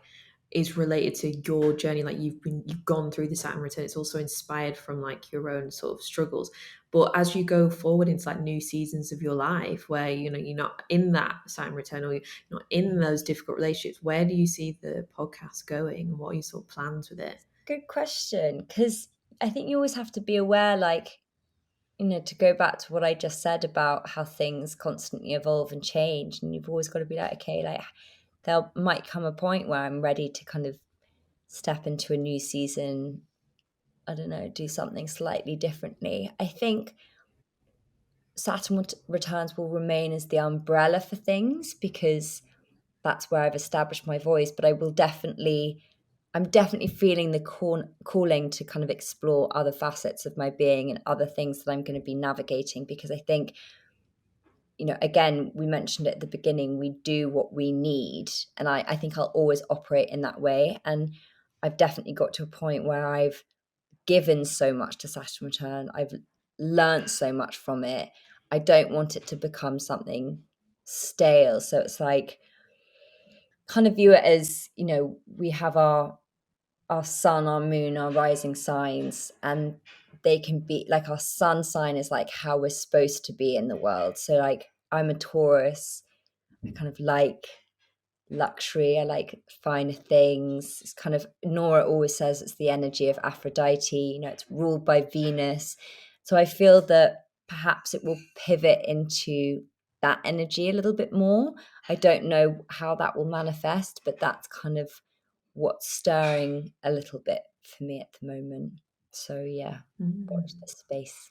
is related to your journey. Like you've gone through the Saturn Return. It's also inspired from like your own sort of struggles. But as you go forward into like new seasons of your life, where you know you're not in that Saturn Return or you're not in those difficult relationships, where do you see the podcast going, and what are your sort of plans with it? Good question, because I think you always have to be aware, like, you know, to go back to what I just said about how things constantly evolve and change, and you've always got to be like, okay, like there might come a point where I'm ready to kind of step into a new season, I don't know, do something slightly differently. I think Saturn Returns will remain as the umbrella for things because that's where I've established my voice, but I'm definitely feeling the calling to kind of explore other facets of my being and other things that I'm going to be navigating, because I think, you know, again, we mentioned it at the beginning, we do what we need. And I think I'll always operate in that way. And I've definitely got to a point where I've given so much to Saturn Return. I've learned so much from it. I don't want it to become something stale. So it's like, kind of view it as, you know, we have our sun, our moon, our rising signs, and they can be like, our sun sign is like how we're supposed to be in the world. So like I'm a Taurus. I kind of like luxury. I like finer things. It's kind of, Nora always says it's the energy of Aphrodite, you know, it's ruled by Venus. So I feel that perhaps it will pivot into that energy a little bit more. I don't know how that will manifest, but that's kind of what's stirring a little bit for me at the moment. So yeah, watch this space.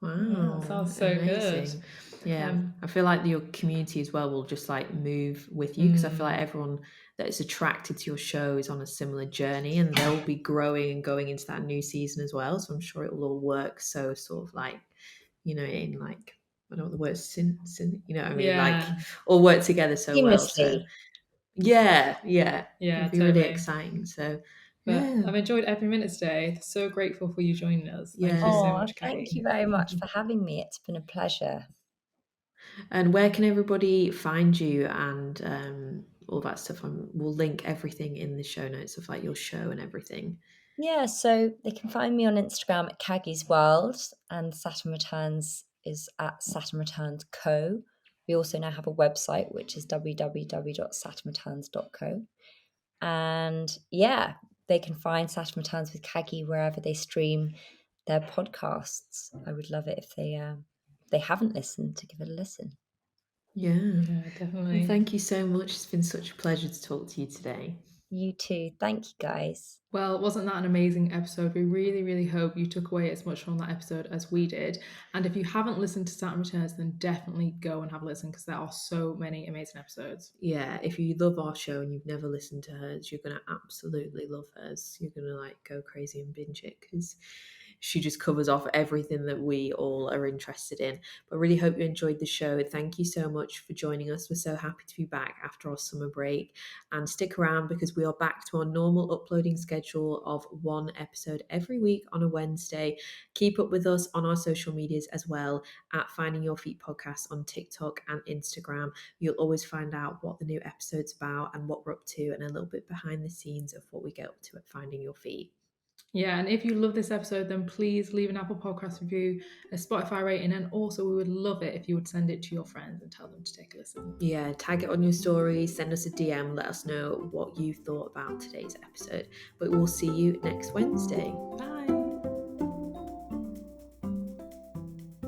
Wow, sounds so amazing. good. Yeah, I feel like your community as well will just like move with you, because I feel like everyone that is attracted to your show is on a similar journey, and they'll be growing and going into that new season as well. So I'm sure it will all work so sort of like, you know, in like, I don't know what the word you know what I mean? Like Yeah. all work together so well. So Seamlessly. yeah, Yeah, it'll be really totally. exciting. So But yeah, I've enjoyed every minute today. So grateful for you joining us. Thank you yeah. so Oh, much, thank you Caggie. very much for having me. It's been a pleasure. And where can everybody find you and all that stuff? We'll link everything in the show notes of like your show and everything. Yeah, so they can find me on Instagram at Caggie's World, and Saturn Returns is at Saturn Returns Co. We also now have a website, which is www.saturnreturns.co. And yeah, they can find Saturn Returns with Caggie wherever they stream their podcasts. I would love it if they haven't listened to give it a listen. Yeah. Yeah, Well, definitely. thank you so much. It's been such a pleasure to talk to you today. You too. Thank you, guys. Well, wasn't that an amazing episode? We really, really hope you took away as much from that episode as we did. And if you haven't listened to Saturn Returns, then definitely go and have a listen, because there are so many amazing episodes. Yeah, if you love our show and you've never listened to hers, you're going to absolutely love hers. You're going to like go crazy and binge it, because she just covers off everything that we all are interested in. But I really hope you enjoyed the show. Thank you so much for joining us. We're so happy to be back after our summer break, and stick around because we are back to our normal uploading schedule of one episode every week on a Wednesday. Keep up with us on our social medias as well, at Finding Your Feet Podcast on TikTok and Instagram. You'll always find out what the new episode's about and what we're up to, and a little bit behind the scenes of what we get up to at Finding Your Feet. Yeah, and if you love this episode, then please leave an Apple Podcast review, a Spotify rating, and also we would love it if you would send it to your friends and tell them to take a listen. Yeah, tag it on your story, send us a DM, let us know what you thought about today's episode. But we'll see you next Wednesday. Bye.